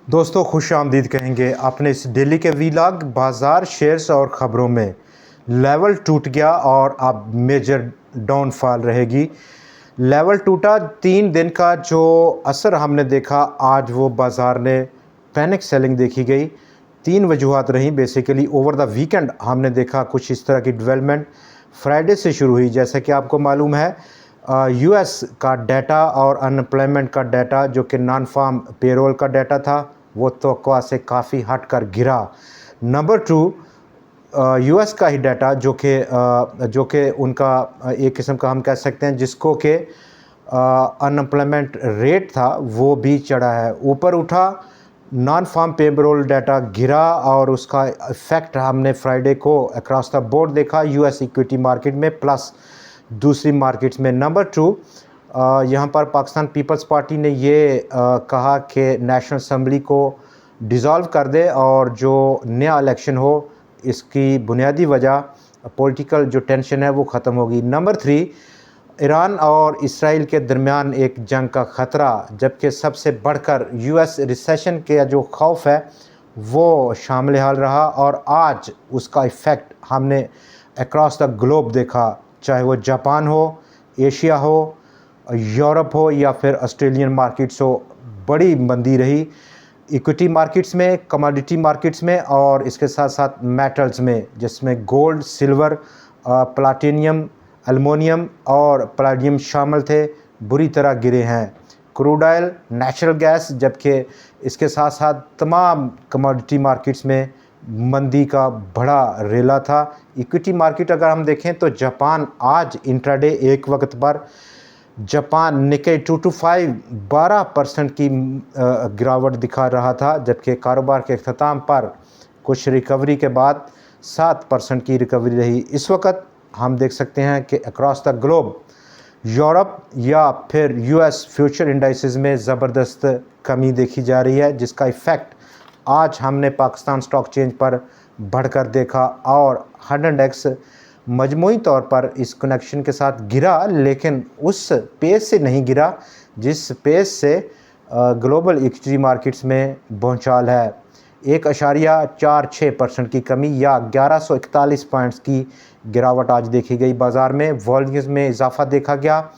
दोस्तों खुश आमदीद कहेंगे अपने इस डेली के वीलॉग बाज़ार शेयर्स और ख़बरों में। लेवल टूट गया और अब मेजर डाउनफॉल रहेगी। लेवल टूटा, 3 दिन का जो असर हमने देखा, आज वो बाज़ार ने पैनिक सेलिंग देखी गई। 3 वजूहात रहीं बेसिकली। ओवर द वीकेंड हमने देखा कुछ इस तरह की डेवलपमेंट फ्राइडे से शुरू हुई। जैसे कि आपको मालूम है, यूएस का डाटा और अनएम्प्लॉयमेंट का डाटा जो कि नॉन फार्म पेरोल का डाटा था, वो तवक्कुआ से काफ़ी हट कर गिरा। नंबर 2, यूएस का ही डाटा जो कि उनका एक किस्म का हम कह सकते हैं जिसको कि अनएम्प्लॉयमेंट रेट था वो भी चढ़ा है, ऊपर उठा। नॉन फार्म पेरोल डाटा गिरा और उसका इफ़ेक्ट हमने फ्राइडे को अक्रॉस द बोर्ड देखा, यूएस इक्विटी मार्केट में प्लस दूसरी मार्केट्स में। नंबर 2, यहाँ पर पाकिस्तान पीपल्स पार्टी ने ये कहा कि नेशनल असम्बली को डिज़ोल्व कर दे और जो नया इलेक्शन हो, इसकी बुनियादी वजह पॉलिटिकल जो टेंशन है वो ख़त्म होगी। नंबर 3, ईरान और इसराइल के दरमियान एक जंग का ख़तरा, जबकि सबसे बढ़कर यूएस रिसेशन के जो खौफ है वो शामिल हाल रहा और आज उसका इफ़ेक्ट हमने अक्रॉस द ग्लोब देखा, चाहे वो जापान हो, एशिया हो, यूरोप हो या फिर ऑस्ट्रेलियन मार्केट्स हो। बड़ी मंदी रही इक्विटी मार्केट्स में, कमोडिटी मार्केट्स में और इसके साथ साथ मेटल्स में, जिसमें गोल्ड, सिल्वर, प्लाटिनियम, एल्युमिनियम और पैलेडियम शामिल थे, बुरी तरह गिरे हैं। क्रूड ऑयल, नेचुरल गैस, जबकि इसके साथ साथ तमाम कमोडिटी मार्केट्स में मंदी का बड़ा रेला था। इक्विटी मार्केट अगर हम देखें तो जापान आज इंट्राडे एक वक्त पर जापान निक्केई 225 12% की गिरावट दिखा रहा था, जबकि कारोबार के अख्ताम पर कुछ रिकवरी के बाद 7% की रिकवरी रही। इस वक्त हम देख सकते हैं कि अक्रॉस द ग्लोब यूरोप या फिर यूएस फ्यूचर इंडाइसेस में ज़बरदस्त कमी देखी जा रही है, जिसका इफ़ेक्ट आज हमने पाकिस्तान स्टॉक चेंज पर बढ़कर देखा और 100x मजमूई तौर पर इस कनेक्शन के साथ गिरा, लेकिन उस पेस से नहीं गिरा जिस पेस से ग्लोबल इक्विटी मार्केट्स में भौचाल है। 1.46% की कमी या 1141 पॉइंट्स की गिरावट आज देखी गई बाज़ार में। वॉल्यूम्स में इजाफा देखा गया,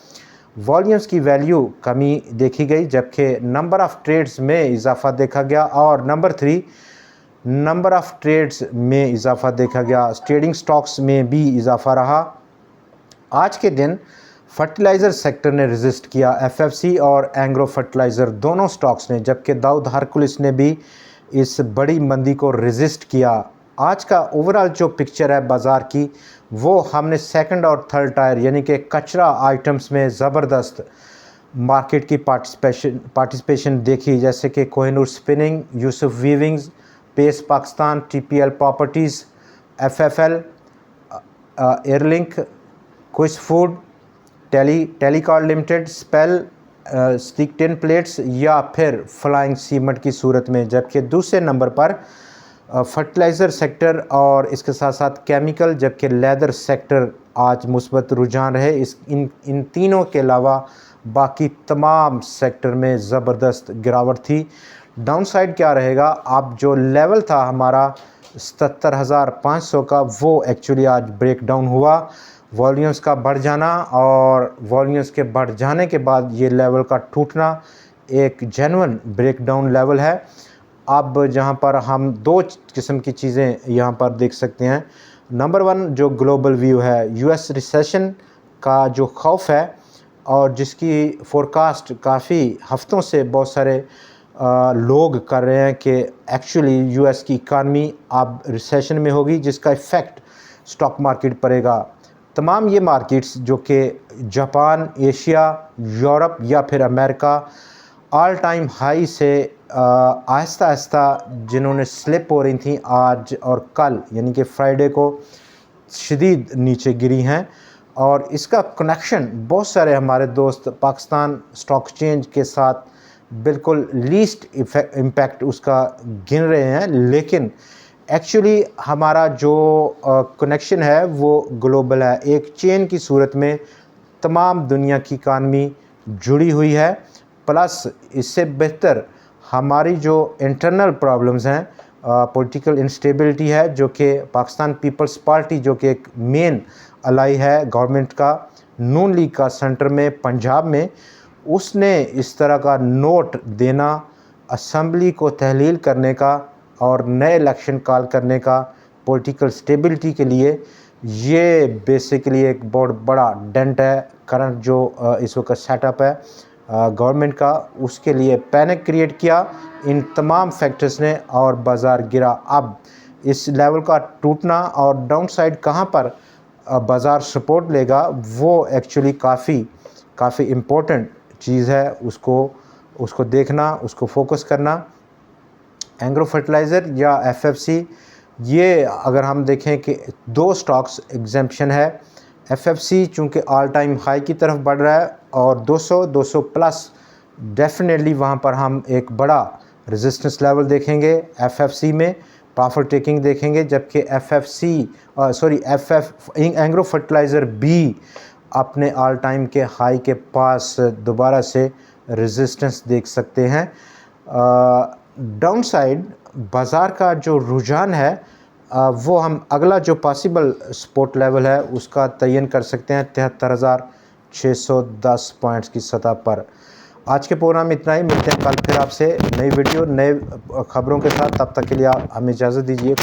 वॉल्यूम्स की वैल्यू कमी देखी गई, जबकि नंबर ऑफ़ ट्रेड्स में इजाफा देखा गया और नंबर 3, नंबर ऑफ़ ट्रेड्स में इजाफा देखा गया। ट्रेडिंग स्टॉक्स में भी इजाफा रहा। आज के दिन फर्टिलाइज़र सेक्टर ने रेजिस्ट किया, एफएफसी और एंग्रो फर्टिलाइज़र दोनों स्टॉक्स ने, जबकि दाऊद हरकुलिस ने भी इस बड़ी मंदी को रेजिस्ट किया। आज का ओवरऑल जो पिक्चर है बाज़ार की, वो हमने सेकंड और थर्ड टायर यानी कि कचरा आइटम्स में ज़बरदस्त मार्केट की पार्टिसिपेशन देखी, जैसे कि Kohinoor spinning, Yusuf weavings, Pace Pakistan, TPL properties, FFL, Airlink, Quice food, Telecall limited, Spel, stick tin plates या फिर फ्लाइंग सीमेंट की सूरत में। जबकि दूसरे नंबर पर फर्टिलाइज़र सेक्टर और इसके साथ साथ केमिकल, जबकि लेदर सेक्टर आज मुस्बत रुझान रहे। इन तीनों के अलावा बाकी तमाम सेक्टर में ज़बरदस्त गिरावट थी। डाउन साइड क्या रहेगा, अब जो लेवल था हमारा 77,500 का, वो एक्चुअली आज ब्रेक डाउन हुआ। वॉल्यूम्स का बढ़ जाना और वॉल्यूम्स के बढ़ जाने के बाद ये लेवल का टूटना एक जेन्युइन ब्रेक डाउन लेवल है। अब जहाँ पर हम 2 किस्म की चीज़ें यहाँ पर देख सकते हैं। नंबर 1 जो ग्लोबल व्यू है, यूएस रिसेशन का जो खौफ है और जिसकी फोरकास्ट काफ़ी हफ्तों से बहुत सारे लोग कर रहे हैं कि एक्चुअली यूएस की इकानमी अब रिसेशन में होगी, जिसका इफ़ेक्ट स्टॉक मार्केट पड़ेगा। तमाम ये मार्केट्स जो कि जापान, एशिया, यूरोप या फिर अमेरिका ऑल टाइम हाई से आहिस्ता आहिस्ता जिन्होंने स्लिप हो रही थी, आज और कल यानी कि फ्राइडे को शदीद नीचे गिरी हैं। और इसका कनेक्शन बहुत सारे हमारे दोस्त पाकिस्तान स्टॉक चेंज के साथ बिल्कुल लीस्ट इम्पैक्ट उसका गिन रहे हैं, लेकिन एक्चुअली हमारा जो कनेक्शन है वो ग्लोबल है। एक चेन की सूरत में तमाम दुनिया की इकानमी जुड़ी हुई है, प्लस इससे बेहतर हमारी जो इंटरनल प्रॉब्लम्स हैं, पॉलिटिकल इंस्टेबिलिटी है, जो कि पाकिस्तान पीपल्स पार्टी जो कि एक मेन अलाई है गवर्नमेंट का, नून लीग का सेंटर में पंजाब में, उसने इस तरह का नोट देना असम्बली को तहलील करने का और नए इलेक्शन कॉल करने का पॉलिटिकल स्टेबिलिटी के लिए, ये बेसिकली एक बहुत बड़ा डेंट है करंट जो इस वक्त सेटअप है गवर्नमेंट का, उसके लिए पैनिक क्रिएट किया इन तमाम फैक्टर्स ने और बाज़ार गिरा। अब इस लेवल का टूटना और डाउन साइड कहाँ पर बाज़ार सपोर्ट लेगा, वो एक्चुअली काफ़ी इम्पोर्टेंट चीज़ है, उसको देखना, उसको फोकस करना। एग्रो फर्टिलाइज़र या एफएफसी, ये अगर हम देखें कि 2 स्टॉक्स एग्जेम्पशन है। एफएफसी चूँकि ऑल टाइम हाई की तरफ बढ़ रहा है और 200 प्लस डेफिनेटली वहाँ पर हम एक बड़ा रेजिस्टेंस लेवल देखेंगे एफएफसी में, प्रॉफिट टेकिंग देखेंगे, जबकि एग्रो फर्टिलाइज़र भी अपने ऑल टाइम के हाई के पास दोबारा से रेजिस्टेंस देख सकते हैं। डाउन साइड बाज़ार का जो रुझान है वो हम अगला जो पॉसिबल सपोर्ट लेवल है उसका तयन कर सकते हैं 73,610 पॉइंट्स की सतह पर। आज के प्रोग्राम में इतना ही, मिलते हैं कल फिर आपसे नई वीडियो नए खबरों के साथ। तब तक के लिए आप हमें इजाज़त दीजिए।